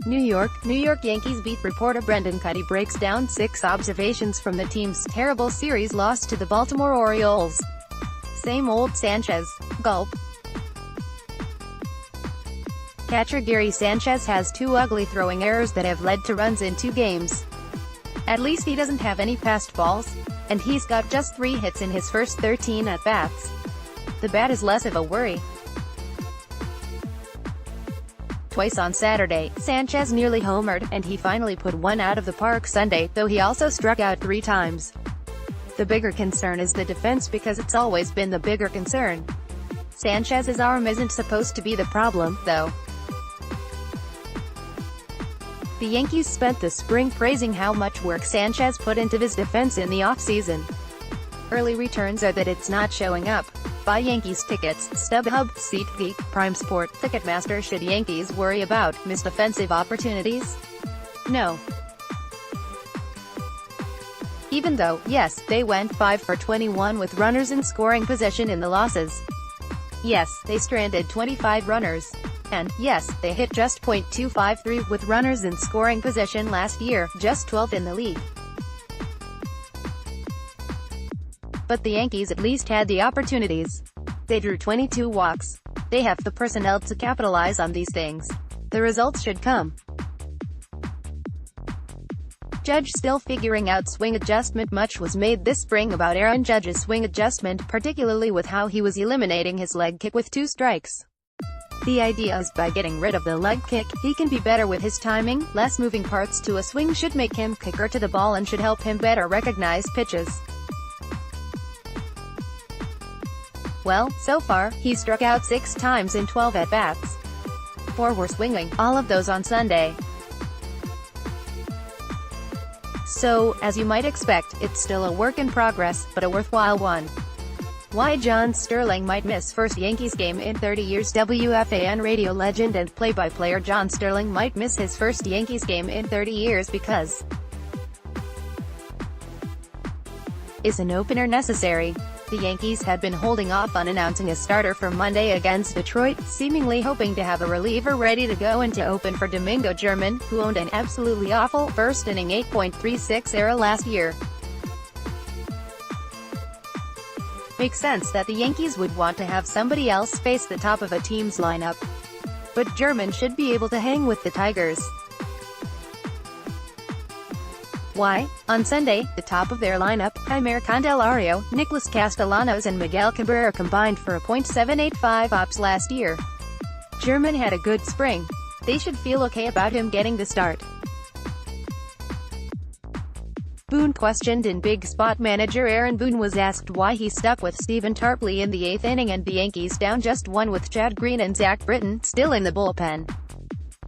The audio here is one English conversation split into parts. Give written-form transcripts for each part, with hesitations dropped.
New York Yankees beat reporter Brendan Kuty breaks down 6 observations from the team's terrible series loss to the Baltimore Orioles. Same old Sanchez. Gulp. Catcher Gary Sanchez has 2 ugly throwing errors that have led to runs in 2 games. At least he doesn't have any passed balls. And he's got just 3 hits in his first 13 at-bats. The bat is less of a worry. Twice on Saturday, Sanchez nearly homered, and he finally put one out of the park Sunday, though he also struck out 3 times. The bigger concern is the defense because it's always been the bigger concern. Sanchez's arm isn't supposed to be the problem, though. The Yankees spent the spring praising how much work Sanchez put into his defense in the offseason. Early returns are that it's not showing up. Buy Yankees tickets, StubHub, SeatGeek, Prime Sport, Ticketmaster. Should Yankees worry about missed offensive opportunities? No. Even though, yes, they went 5 for 21 with runners in scoring position in the losses. Yes, they stranded 25 runners. And, yes, they hit just .253 with runners in scoring position last year, just 12th in the league. But the Yankees at least had the opportunities. They drew 22 walks. They have the personnel to capitalize on these things. The results should come. Judge still figuring out swing adjustment. Much was made this spring about Aaron Judge's swing adjustment, particularly with how he was eliminating his leg kick with 2 strikes. The idea is by getting rid of the leg kick, he can be better with his timing. Less moving parts to a swing should make him quicker to the ball and should help him better recognize pitches. Well, so far, he's struck out 6 times in 12 at-bats. 4 were swinging, all of those on Sunday. So, as you might expect, it's still a work in progress, but a worthwhile one. Why John Sterling might miss first Yankees game in 30 years. WFAN radio legend and play-by-player John Sterling might miss his first Yankees game in 30 years because is an opener necessary? The Yankees had been holding off on announcing a starter for Monday against Detroit, seemingly hoping to have a reliever ready to go and to open for Domingo German, who owned an absolutely awful first-inning 8.36 ERA last year. Makes sense that the Yankees would want to have somebody else face the top of a team's lineup. But German should be able to hang with the Tigers. Why? On Sunday, the top of their lineup, Jeimer Candelario, Nicholas Castellanos and Miguel Cabrera combined for a .785 OPS last year. German had a good spring. They should feel okay about him getting the start. Boone questioned in Big Spot. Manager Aaron Boone was asked why he stuck with Stephen Tarpley in the 8th inning and the Yankees down just 1 with Chad Green and Zach Britton still in the bullpen.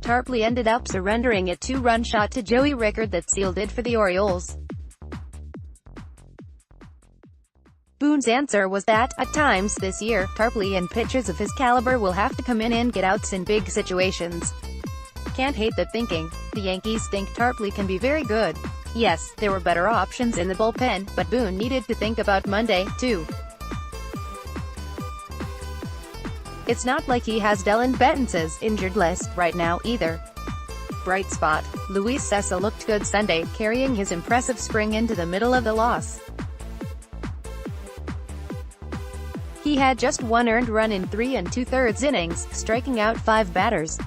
Tarpley ended up surrendering a 2-run shot to Joey Rickard that sealed it for the Orioles. Boone's answer was that, at times this year, Tarpley and pitchers of his caliber will have to come in and get outs in big situations. Can't hate the thinking. The Yankees think Tarpley can be very good. Yes, there were better options in the bullpen, but Boone needed to think about Monday, too. It's not like he has Dellin Betances injured list right now, either. Bright spot. Luis Cessa looked good Sunday, carrying his impressive spring into the middle of the loss. He had just 1 earned run in 3 2/3 innings, striking out 5 batters.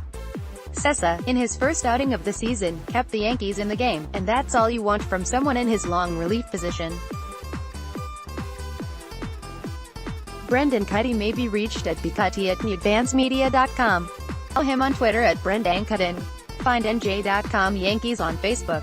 Cessa, in his first outing of the season, kept the Yankees in the game, and that's all you want from someone in his long relief position. Brendan Kuty may be reached at bkuty@newadvancemedia.com. Follow him on Twitter at BrendanKuty. Find NJ.com Yankees on Facebook.